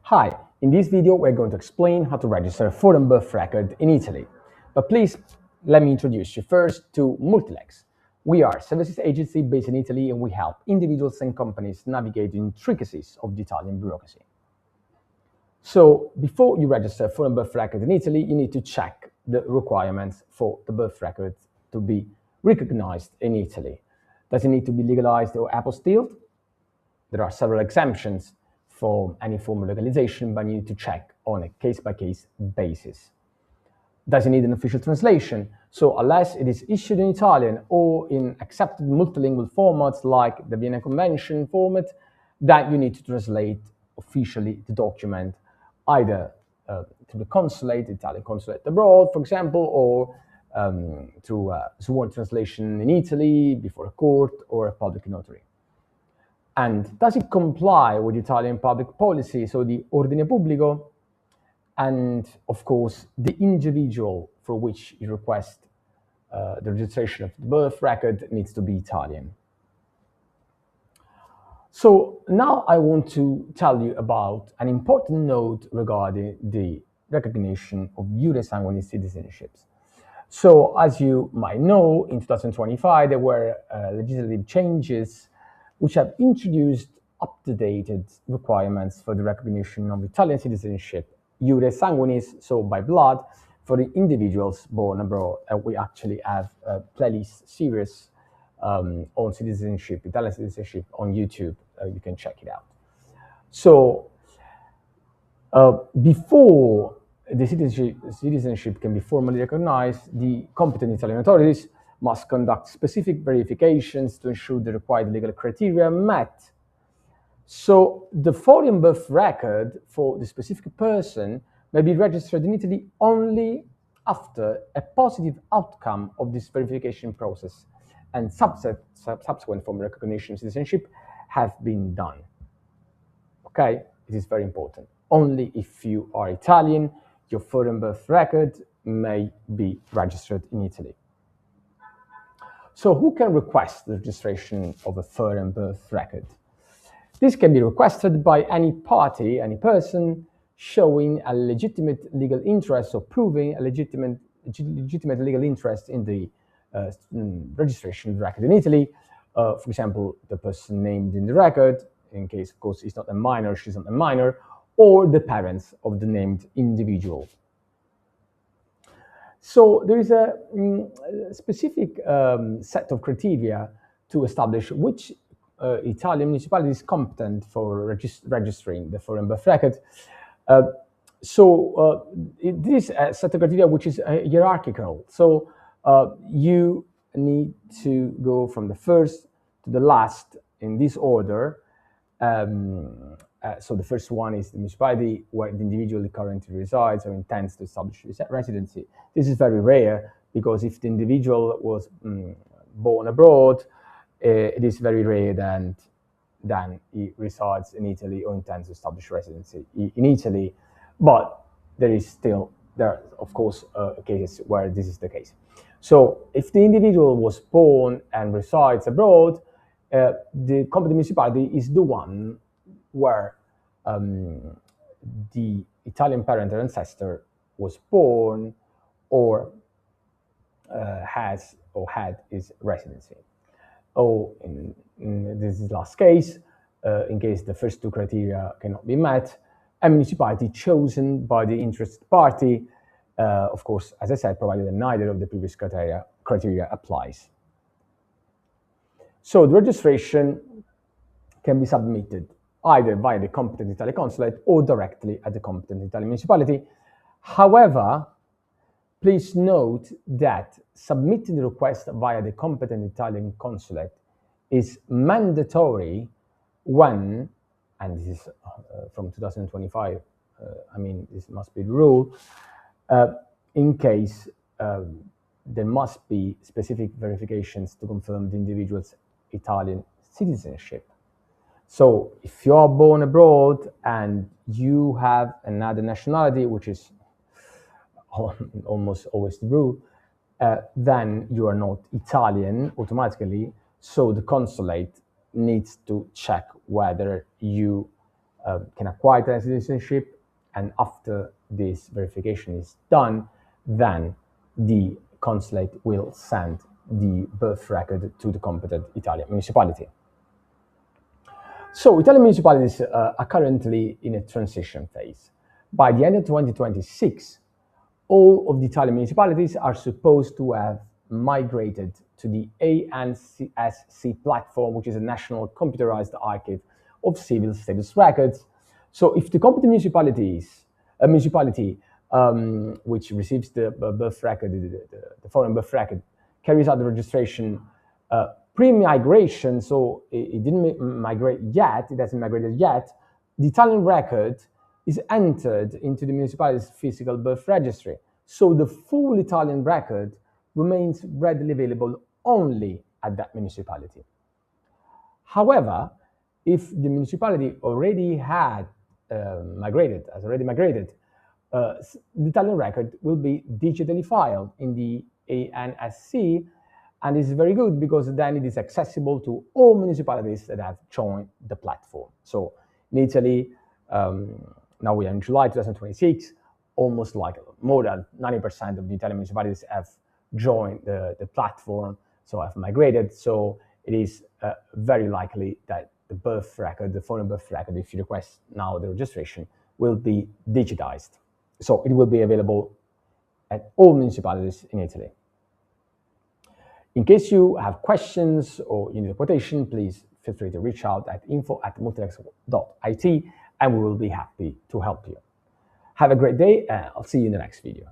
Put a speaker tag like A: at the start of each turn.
A: Hi, in this video we're going to explain how to register a foreign birth record in Italy. But please, let me introduce you first to MultiLex. We are a services agency based in Italy and we help individuals and companies navigate the intricacies of the Italian bureaucracy. So before you register a foreign birth record in Italy, you need to check the requirements for the birth record to be recognized in Italy. Does it need to be legalized or apostilled? There are several exemptions for any form of legalization, but you need to check on a case-by-case basis. Does it need an official translation? So unless it is issued in Italian or in accepted multilingual formats like the Vienna Convention format, then you need to translate officially the document either to the consulate, Italian consulate abroad, for example, or through a sworn translation in Italy before a court or a public notary. And does it comply with Italian public policy, so the ordine pubblico, and of course the individual for which you request the registration of the birth record needs to be Italian. So now I want to tell you about an important note regarding the recognition of iure sanguinis citizenships. So as you might know, in 2025 there were legislative changes which have introduced up-to-date requirements for the recognition of Italian citizenship, iure sanguinis, so by blood, for the individuals born abroad. We actually have a playlist series on citizenship, Italian citizenship on YouTube. You can check it out. So before the citizenship can be formally recognized, the competent Italian authorities must conduct specific verifications to ensure the required legal criteria are met. So the foreign birth record for the specific person may be registered in Italy only after a positive outcome of this verification process and subsequent formal recognition of citizenship have been done. Okay, it is very important. Only if you are Italian, your foreign birth record may be registered in Italy. So who can request the registration of a foreign birth record? This can be requested by any party, any person, showing a legitimate legal interest or proving a legitimate legal interest in the registration record in Italy. For example, the person named in the record, in case, of course, he's not a minor, she's not a minor, or the parents of the named individual. So there is a specific set of criteria to establish which Italian municipality is competent for registering the foreign birth record. This is a set of criteria which is hierarchical. So you need to go from the first to the last in this order. So the first one is the municipality where the individual currently resides or intends to establish residency. This is very rare because if the individual was born abroad, it is very rare that he resides in Italy or intends to establish residency in Italy. But there are of course cases where this is the case. So if the individual was born and resides abroad, the competent municipality is the one where the Italian parent or ancestor was born or has or had his residency. Or in this last case, in case the first two criteria cannot be met, a municipality chosen by the interested party, of course, as I said, provided that neither of the previous criteria applies. So the registration can be submitted either via the competent Italian consulate or directly at the competent Italian municipality. However, please note that submitting the request via the competent Italian consulate is mandatory when, and this is from 2025, this must be the rule, in case there must be specific verifications to confirm the individual's Italian citizenship. So if you are born abroad and you have another nationality, which is almost always the rule, then you are not Italian automatically. So the consulate needs to check whether you can acquire Italian citizenship, and after this verification is done, then the consulate will send the birth record to the competent Italian municipality. So Italian municipalities are currently in a transition phase. By the end of 2026, all of the Italian municipalities are supposed to have migrated to the ANSC platform, which is a national computerized archive of civil status records. So if the competent municipality which receives the birth record, the foreign birth record, carries out the registration pre-migration, so it didn't migrate yet, it hasn't migrated yet, the Italian record is entered into the municipality's physical birth registry. So the full Italian record remains readily available only at that municipality. However, if the municipality already has migrated, the Italian record will be digitally filed in the ANSC, and this is very good because then it is accessible to all municipalities that have joined the platform. So in Italy, now we are in July 2026, almost like more than 90% of the Italian municipalities have joined the platform, so have migrated. So it is very likely that the birth record, the foreign birth record, if you request now the registration, will be digitized. So it will be available at all municipalities in Italy. In case you have questions or you need a quotation, please feel free to reach out at info@multilex.it, and we will be happy to help you. Have a great day, and I'll see you in the next video.